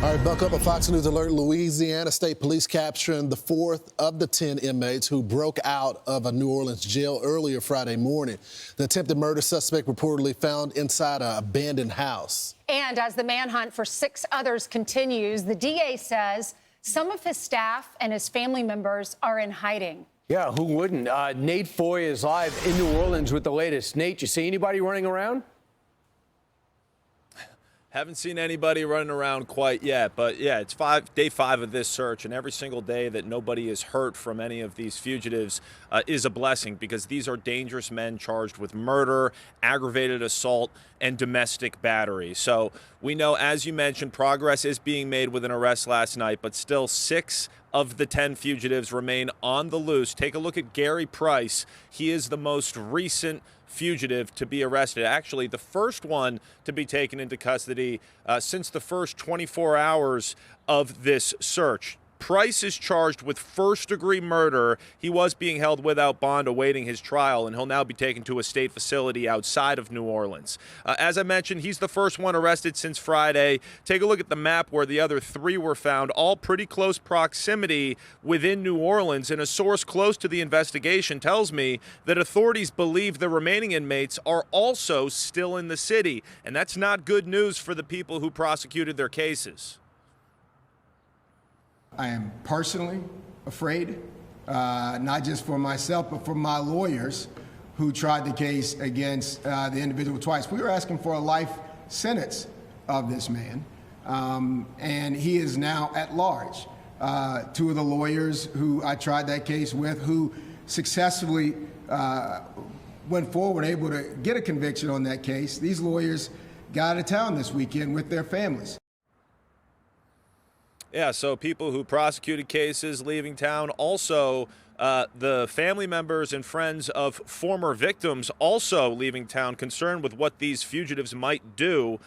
All right, buck up. A Fox News alert. Louisiana State Police capturing the fourth of the 10 inmates who broke out of a New Orleans jail earlier Friday morning. The attempted murder suspect reportedly found inside an abandoned house. And as the manhunt for 6 others continues, the DA says some of his staff and his family members are in hiding. Yeah, who wouldn't? Nate Foy is live in New Orleans with the latest. Nate, you see anybody running around? Haven't seen anybody running around quite yet, but yeah, it's day 5 of this search, and every single day that nobody is hurt from any of these fugitives is a blessing, because these are dangerous men charged with murder, aggravated assault, and domestic battery. So we know, as you mentioned, progress is being made with an arrest last night, but still 6 of the 10 fugitives remain on the loose. Take a look at Gary Price. He is the most recent fugitive to be arrested. Actually, the first one to be taken into custody since the first 24 hours of this search. Price is charged with first-degree murder. He was being held without bond awaiting his trial, and he'll now be taken to a state facility outside of New Orleans. As I mentioned, he's the first one arrested since Friday. Take a look at the map where the other 3 were found, all pretty close proximity within New Orleans, and a source close to the investigation tells me that authorities believe the remaining inmates are also still in the city, and that's not good news for the people who prosecuted their cases. I am personally afraid, not just for myself, but for my lawyers who tried the case against the individual twice. We were asking for a life sentence of this man, and he is now at large. 2 of the lawyers who I tried that case with, who successfully went forward, able to get a conviction on that case, these lawyers got out of town this weekend with their families. Yeah, so people who prosecuted cases leaving town, also the family members and friends of former victims also leaving town, concerned with what these fugitives might do.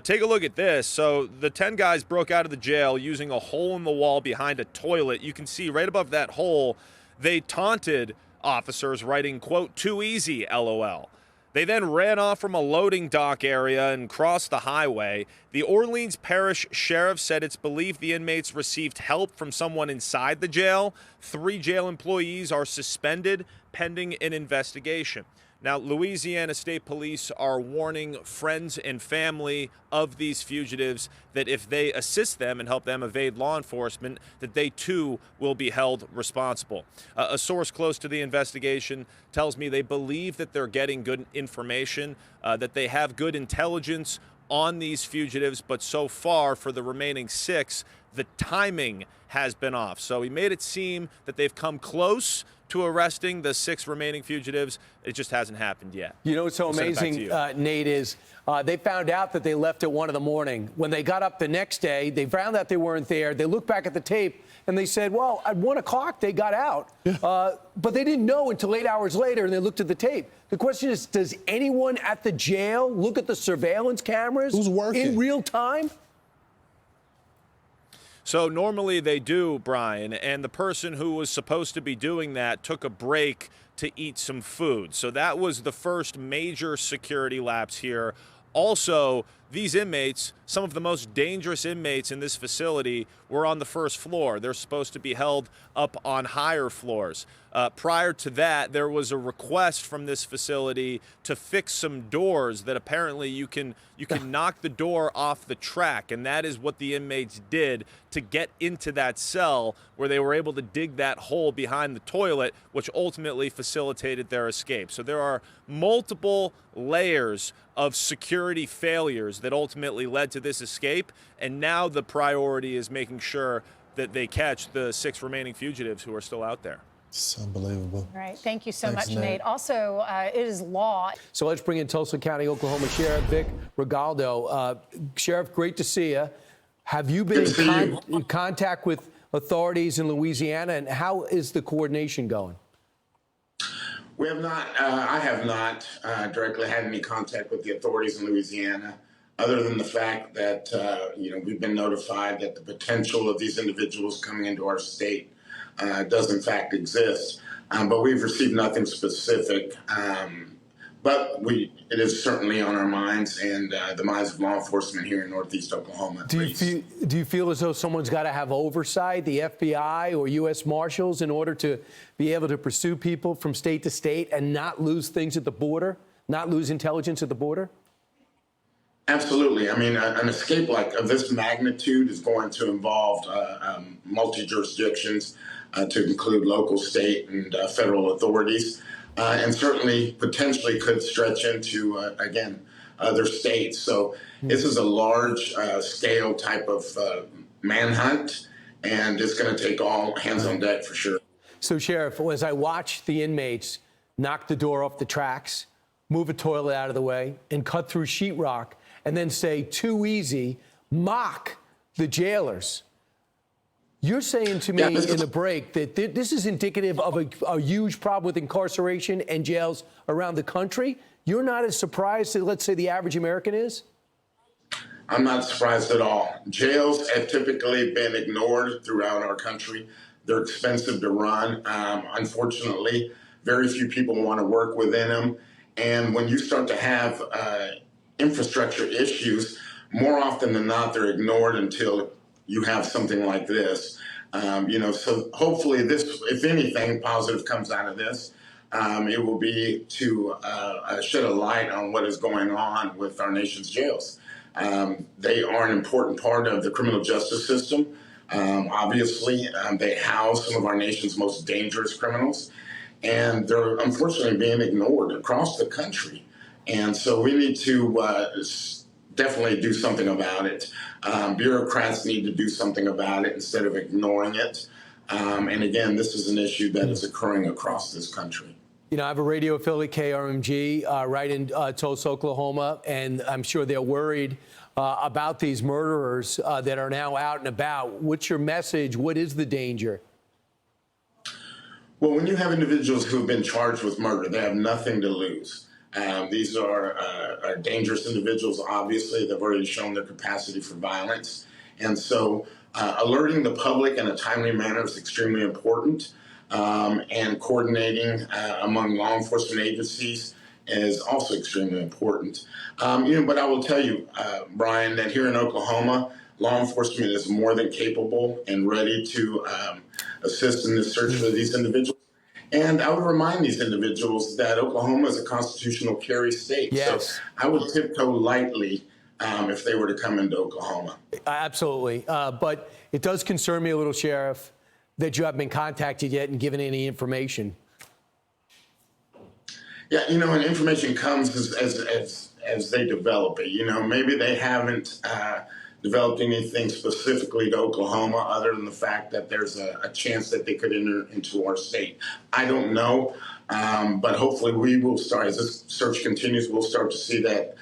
Take a look at this. So the 10 guys broke out of the jail using a hole in the wall behind a toilet. You can see right above that hole, they taunted officers, writing, quote, "Too easy, LOL." They then ran off from a loading dock area and crossed the highway. The Orleans Parish Sheriff said it's believed the inmates received help from someone inside the jail. 3 jail employees are suspended pending an investigation. Now, Louisiana State Police are warning friends and family of these fugitives that if they assist them and help them evade law enforcement, that they too will be held responsible. A source close to the investigation tells me they believe that they're getting good information, that they have good intelligence on these fugitives, but so far for the remaining 6, the timing has been off. So he made it seem that they've come close to arresting the 6 remaining fugitives. It just hasn't happened yet. You know what's so amazing, Nate, is they found out that they left at 1 in the morning. When they got up the next day, they found out they weren't there. They looked back at the tape and they said, well, at 1 o'clock they got out. But they didn't know until 8 hours later, and they looked at the tape. The question is, does anyone at the jail look at the surveillance cameras Who's working in real time? So normally they do, Brian, and the person who was supposed to be doing that took a break to eat some food. So that was the first major security lapse here. Also, these inmates, some of the most dangerous inmates in this facility, were on the first floor. They're supposed to be held up on higher floors. Prior to that, there was a request from this facility to fix some doors that apparently you can knock the door off the track, and that is what the inmates did to get into that cell, where they were able to dig that hole behind the toilet, which ultimately facilitated their escape. So there are multiple layers of security failures that ultimately led to this escape, and now the priority is making sure that they catch the 6 remaining fugitives who are still out there. It's unbelievable. All right. Thank you so Thanks, much, Nate. Nate. Also, it is law. So let's bring in Tulsa County, Oklahoma Sheriff Vic Regaldo. Sheriff, great to see you. Have you been in contact with authorities in Louisiana, and how is the coordination going? We have not, I have not directly had any contact with the authorities in Louisiana, other than the fact that, we've been notified that the potential of these individuals coming into our state does in fact exist. But we've received nothing specific. But it is certainly on our minds and the minds of law enforcement here in Northeast Oklahoma. Do you feel as though someone's got to have oversight, the FBI or U.S. Marshals, in order to be able to pursue people from state to state and not lose things at the border, not lose intelligence at the border? Absolutely. I mean, an escape of this magnitude is going to involve multi-jurisdictions to include local, state, and federal authorities. And certainly potentially could stretch into, again, other states. So this is a large scale type of manhunt, and it's going to take all hands on deck for sure. So, Sheriff, as I watch the inmates knock the door off the tracks, move a toilet out of the way, and cut through sheetrock, and then say, "Too easy," mock the jailers. You're saying to me in the break that this is indicative of a huge problem with incarceration and jails around the country. You're not as surprised as, let's say, the average American is? I'm not surprised at all. Jails have typically been ignored throughout our country. They're expensive to run. Unfortunately, very few people want to work within them. And when you start to have infrastructure issues, more often than not, they're ignored until you have something like this. So hopefully this, if anything positive comes out of this, it will be to shed a light on what is going on with our nation's jails. They are an important part of the criminal justice system. Obviously, they house some of our nation's most dangerous criminals, and they're unfortunately being ignored across the country. And so we need to definitely do something about it. Bureaucrats need to do something about it instead of ignoring it. And again, this is an issue that is occurring across this country. You know, I have a radio affiliate, KRMG, right in Tulsa, Oklahoma, and I'm sure they're worried about these murderers that are now out and about. What's your message? What is the danger? Well, when you have individuals who have been charged with murder, they have nothing to lose. These are dangerous individuals, obviously. They've already shown their capacity for violence. And so alerting the public in a timely manner is extremely important. And coordinating among law enforcement agencies is also extremely important. But I will tell you, Brian, that here in Oklahoma, law enforcement is more than capable and ready to assist in the search for these individuals. And I would remind these individuals that Oklahoma is a constitutional carry state. Yes. So I would tiptoe lightly if they were to come into Oklahoma. Absolutely. But it does concern me a little, Sheriff, that you haven't been contacted yet and given any information. Yeah, and information comes as they develop it. Maybe they haven't developed anything specifically to Oklahoma other than the fact that there's a chance that they could enter into our state. I don't know, but hopefully we will start, as this search continues, we'll start to see that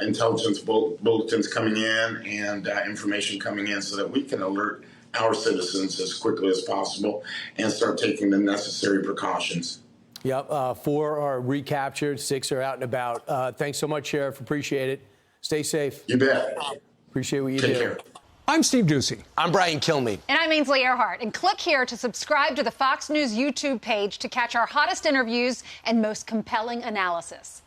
intelligence bulletins coming in and information coming in so that we can alert our citizens as quickly as possible and start taking the necessary precautions. Yep, 4 are recaptured, 6 are out and about. Thanks so much, Sheriff. Appreciate it. Stay safe. You bet. Appreciate what you Take do. care. I'm Steve Doocy. I'm Brian Kilmeade. And I'm Ainsley Earhart. And click here to subscribe to the Fox News YouTube page to catch our hottest interviews and most compelling analysis.